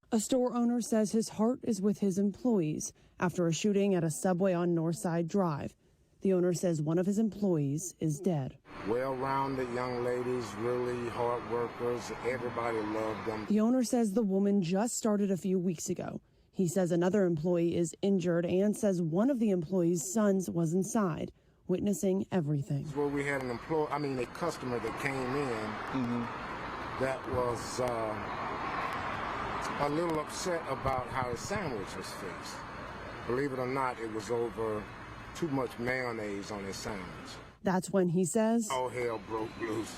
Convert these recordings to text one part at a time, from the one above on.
A store owner says his heart is with his employees after a shooting at a Subway on Northside Drive. The owner says one of his employees is dead. Well-rounded young ladies, really hard workers. Everybody loved them. The owner says the woman just started a few weeks ago. He says another employee is injured and says one of the employee's sons was inside, witnessing everything. Well, we had a customer that came in that was a little upset about how his sandwich was fixed. Believe it or not, it was over too much mayonnaise on his sandwich. That's when he says, all hell broke loose.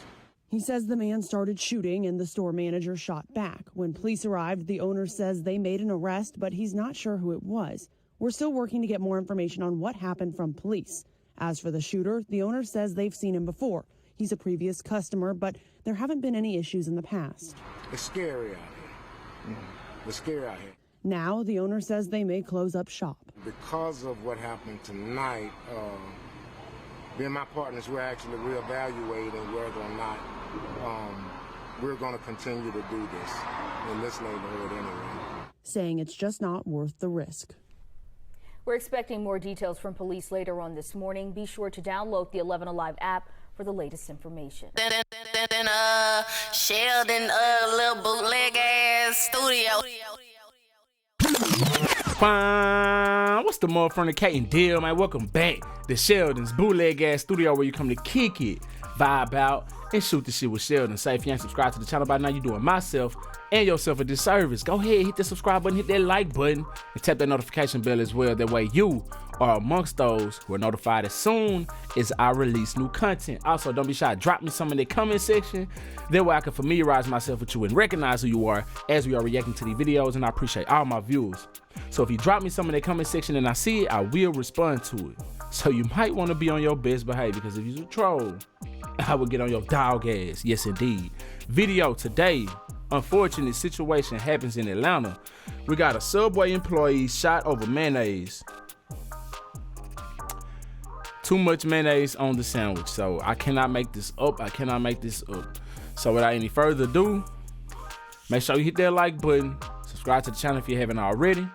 He says the man started shooting and the store manager shot back. When police arrived, the owner says they made an arrest, but he's not sure who it was. We're still working to get more information on what happened from police. As for the shooter, the owner says they've seen him before. He's a previous customer, but there haven't been any issues in the past. It's scary out here. It's scary out here. Now, the owner says they may close up shop. Because of what happened tonight, me and my partners, we're actually reevaluating whether or not we're going to continue to do this in this neighborhood anyway. Saying it's just not worth the risk. We're expecting more details from police later on this morning. Be sure to download the 11 Alive app for the latest information. Sheldon, little bootleg ass studio. What's the motherfucking deal, man? Welcome back to Sheldon's bootleg ass studio, where you come to kick it, vibe out, and shoot the shit with Sheldon. Say if you ain't subscribed to the channel by now, you doing myself and yourself a disservice. Go ahead, hit the subscribe button, hit that like button, and tap that notification bell as well. That way you are amongst those who are notified as soon as I release new content. Also, don't be shy, drop me some in the comment section. That way I can familiarize myself with you and recognize who you are as we are reacting to these videos, and I appreciate all my viewers. So if you drop me some in the comment section and I see it, I will respond to it. So you might want to be on your best behavior, because if you're a troll, I will get on your dog ass. Yes, indeed. Video today. Unfortunate situation happens in Atlanta. We got a Subway employee shot over mayonnaise. Too much mayonnaise on the sandwich. So I cannot make this up. So without any further ado, make sure you hit that like button. Subscribe to the channel if you haven't already.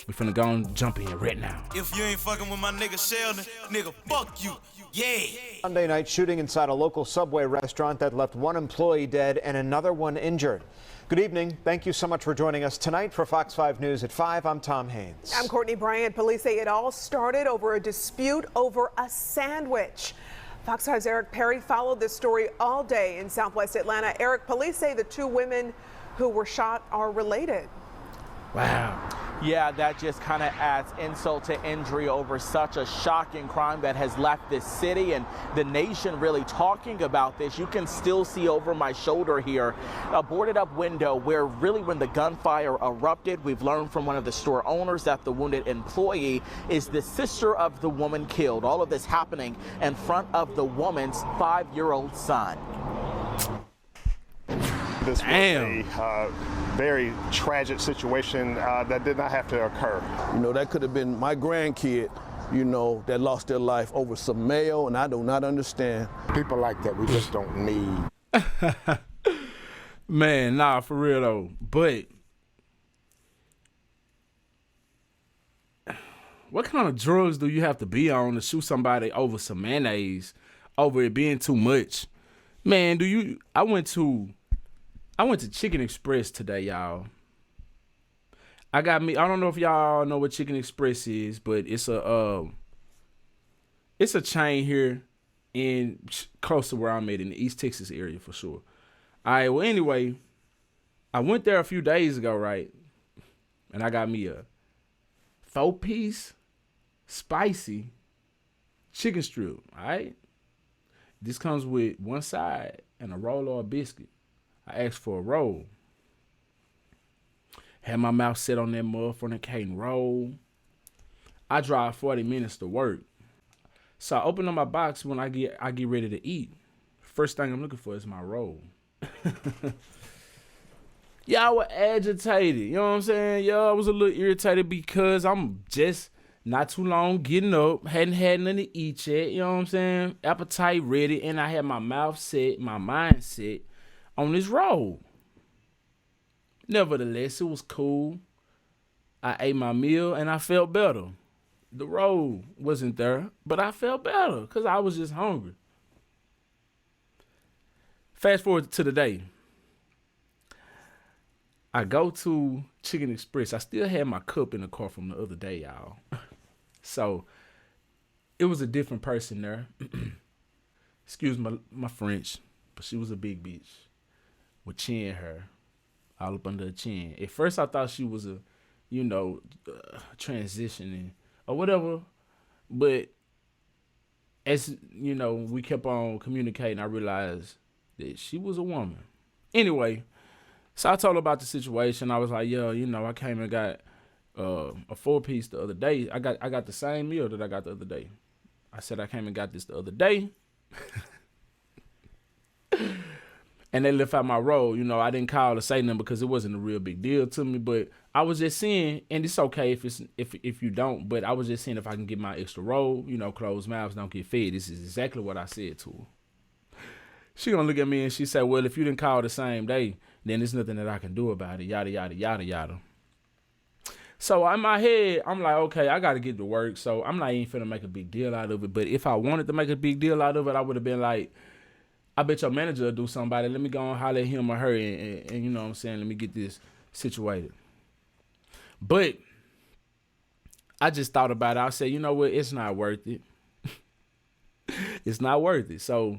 We finna go and jump in right now. If you ain't fucking with my nigga Sheldon, nigga, fuck you. Yeah. Monday night shooting inside a local Subway restaurant that left one employee dead and another one injured. Good evening. Thank you so much for joining us tonight for Fox 5 News at 5. I'm Tom Haynes. I'm Courtney Bryant. Police say it all started over a dispute over a sandwich. Fox 5's Eric Perry followed this story all day in Southwest Atlanta. Eric, police say the two women who were shot are related. Wow. Yeah, that just kind of adds insult to injury over such a shocking crime that has left this city and the nation really talking about this. You can still see over my shoulder here a boarded up window where really when the gunfire erupted, we've learned from one of the store owners that the wounded employee is the sister of the woman killed. All of this happening in front of the woman's 5-year-old son. This was a very tragic situation that did not have to occur. You know, that could have been my grandkid, you know, that lost their life over some mayo, and I do not understand. People like that we just don't need. Man, nah, for real though. But what kind of drugs do you have to be on to shoot somebody over some mayonnaise, over it being too much? Man, I went to Chicken Express today, y'all. I don't know if y'all know what Chicken Express is, but it's a chain here in close to where I'm at in the East Texas area for sure. All right, well anyway, I went there a few days ago, right? And I got me a 4-piece spicy chicken strip, all right? This comes with one side and a roll or a biscuit. I asked for a roll. Had my mouth set on that motherfucking cane roll. I drive 40 minutes to work. So I open up my box when I get ready to eat. First thing I'm looking for is my roll. Yeah, I was agitated. You know what I'm saying? Yeah, I was a little irritated because I'm just not too long getting up. Hadn't had nothing to eat yet. You know what I'm saying? Appetite ready. And I had my mouth set, my mind set on this roll. Nevertheless, it was cool. I ate my meal and I felt better. The road wasn't there, but I felt better because I was just hungry. Fast forward to the day. I go to Chicken Express. I still had my cup in the car from the other day, y'all. So it was a different person there. Excuse my French, but she was a big bitch with chin hair all up under her chin. At first, I thought she was transitioning or whatever. But as, we kept on communicating, I realized that she was a woman. Anyway, so I told her about the situation. I was like, yo, I came and got a 4-piece the other day. I got the same meal that I got the other day. I said I came and got this the other day. And they left out my roll. I didn't call to say nothing because it wasn't a real big deal to me. But I was just seeing, and it's okay if you don't, but I was just seeing if I can get my extra roll. Closed mouths don't get fed. This is exactly what I said to her. She gonna look at me and she said, well, if you didn't call the same day, then there's nothing that I can do about it. Yada, yada, yada, yada. So in my head, I'm like, okay, I got to get to work. So I'm not even finna make a big deal out of it. But if I wanted to make a big deal out of it, I would have been like, I bet your manager will do somebody. Let me go and holler at him or her and you know what I'm saying, let me get this situated. But I just thought about it. I said, you know what? It's not worth it. It's not worth it. So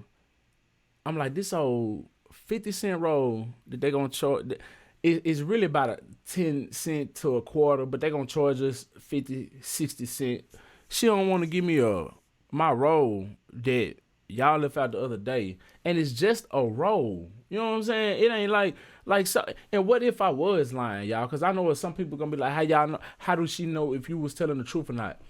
I'm like, this old 50-cent roll that they're going to charge, it's really about a 10 cent to a quarter, but they're going to charge us 50, 60 cent. She don't want to give me my roll that y'all left out the other day. And it's just a roll. You know what I'm saying? It ain't like so. And what if I was lying, y'all? Because I know some people going to be like, how y'all know? How do she know if you was telling the truth or not?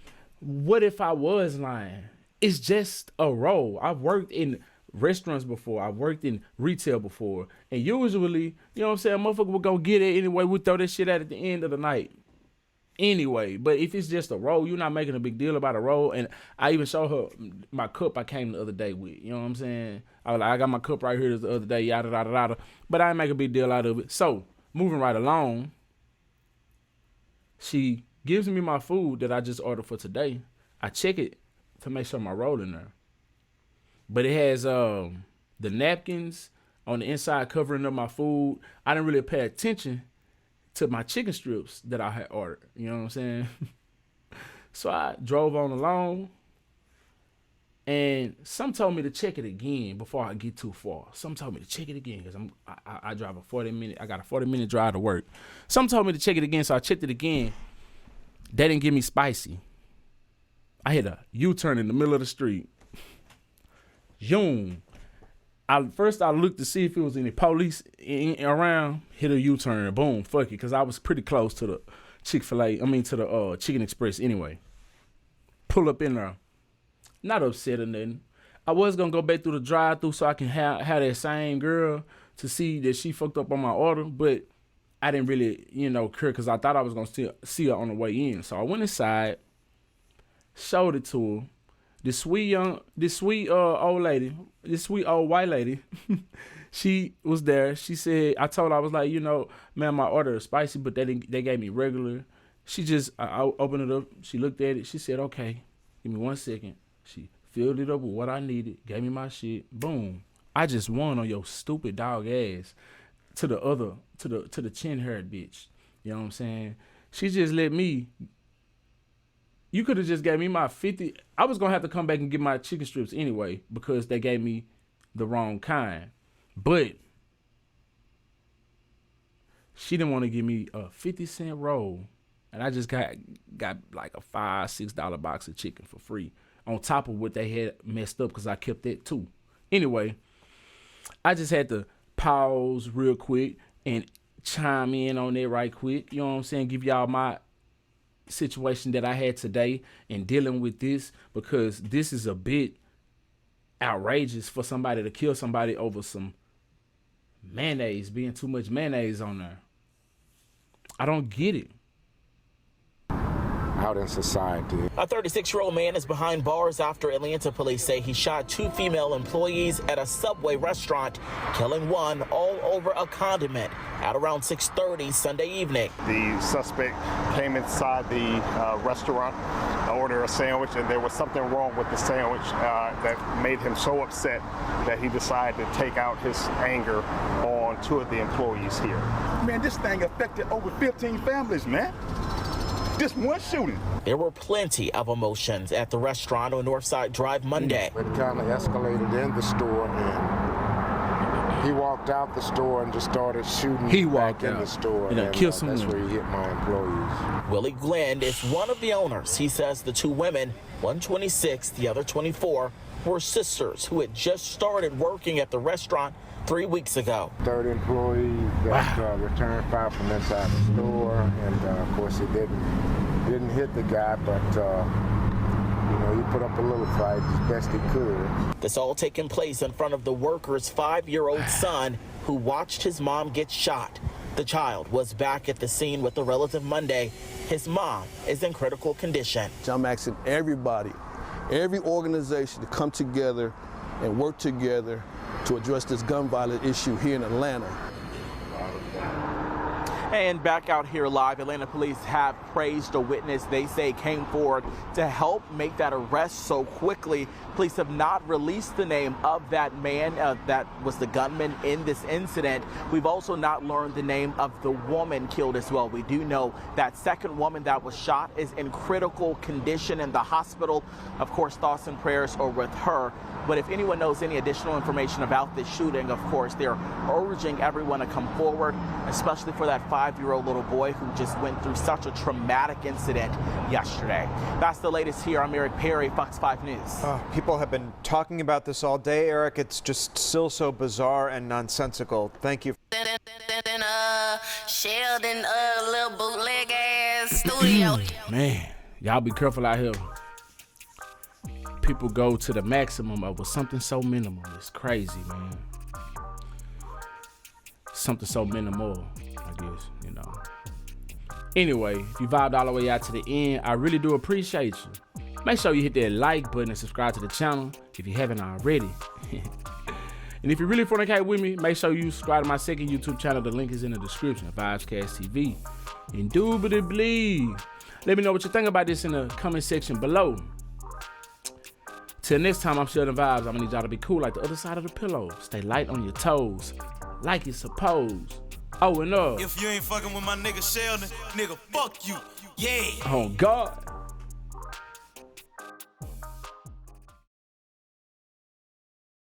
What if I was lying? It's just a roll. I've worked in restaurants before. I've worked in retail before. And usually, you know what I'm saying, motherfucker will go get it anyway. We'll throw that shit out at the end of the night. Anyway, but if it's just a roll, you're not making a big deal about a roll. And I even showed her my cup I came the other day with. You know what I'm saying? I was like, I got my cup right here the other day, yada, yada, yada. But I didn't make a big deal out of it. So, moving right along, she gives me my food that I just ordered for today. I check it to make sure my roll in there. But it has the napkins on the inside covering up my food. I didn't really pay attention to my chicken strips that I had ordered. You know what I'm saying? So I drove on along, and some told me to check it again before I get too far. Some told me to check it again because I drive I got a 40-minute drive to work. Some told me to check it again, so I checked it again. They didn't give me spicy. I hit a U-turn in the middle of the street. Yoom. First I looked to see if it was any police around, hit a U-turn, boom, fuck it, because I was pretty close to the to the Chicken Express anyway. Pull up in there. Not upset or nothing. I was going to go back through the drive-thru so I can have that same girl to see that she fucked up on my order, but I didn't really, care because I thought I was going to see her on the way in. So I went inside, showed it to her. This sweet old white lady, she was there. She said, I told her, I was like, man, my order is spicy, but they gave me regular. She just, I opened it up. She looked at it. She said, okay, give me 1 second. She filled it up with what I needed, gave me my shit. Boom. I just won on your stupid dog ass to the chin-haired bitch. You know what I'm saying? She just let me. You could have just gave me my 50. I was going to have to come back and get my chicken strips anyway because they gave me the wrong kind. But she didn't want to give me a 50-cent roll. And I just got like a $5, $6 box of chicken for free on top of what they had messed up because I kept that too. Anyway, I just had to pause real quick and chime in on that right quick. You know what I'm saying? Give y'all my situation that I had today and dealing with this because this is a bit outrageous for somebody to kill somebody over some mayonnaise, being too much mayonnaise on there. I don't get it. out in society. A 36-year-old man is behind bars after Atlanta police say he shot 2 female employees at a Subway restaurant, killing one all over a condiment at around 6:30 Sunday evening. The suspect came inside the restaurant, ordered a sandwich, and there was something wrong with the sandwich that made him so upset that he decided to take out his anger on 2 of the employees here. Man, this thing affected over 15 families, man. Just one shooting. There were plenty of emotions at the restaurant on Northside Drive Monday. It kind of escalated in the store, and he walked out the store and just started shooting back in the store. And killed someone. That's where he hit my employees. Willie Glenn is one of the owners. He says the 2 women, one 26, the other 24, were sisters who had just started working at the restaurant 3 weeks ago. 30 employees that returned fire from inside the store, and of course it didn't hit the guy, but he put up a little fight as best he could. This all taking place in front of the worker's 5-year-old son who watched his mom get shot. The child was back at the scene with a relative Monday. His mom is in critical condition. I'm asking everybody, every organization to come together and work together to address this gun violence issue here in Atlanta. And back out here live, Atlanta police have praised a witness they say came forward to help make that arrest so quickly. Police have not released the name of that man that was the gunman in this incident. We've also not learned the name of the woman killed as well. We do know that second woman that was shot is in critical condition in the hospital. Of course, thoughts and prayers are with her. But if anyone knows any additional information about this shooting, of course, they're urging everyone to come forward, especially for that 5-year-old little boy who just went through such a traumatic incident yesterday. That's the latest here. I'm Eric Perry, Fox 5 News. People have been talking about this all day, Eric. It's just still so bizarre and nonsensical. Thank you. Sheldon, little bootleg ass studio. Man, y'all be careful out here. People go to the maximum of something so minimal. It's crazy, man. Something so minimal, I guess, Anyway, if you vibed all the way out to the end, I really do appreciate you. Make sure you hit that like button and subscribe to the channel if you haven't already. And if you really fornicate with me, make sure you subscribe to my second YouTube channel. The link is in the description of Vybez TV. Indubitably. Let me know what you think about this in the comment section below. Till next time, I'm SheldonVybez. I'm gonna need y'all to be cool like the other side of the pillow. Stay light on your toes, like you're supposed. Oh, and If you ain't fucking with my nigga Sheldon, nigga, fuck you. Yeah. Oh, God.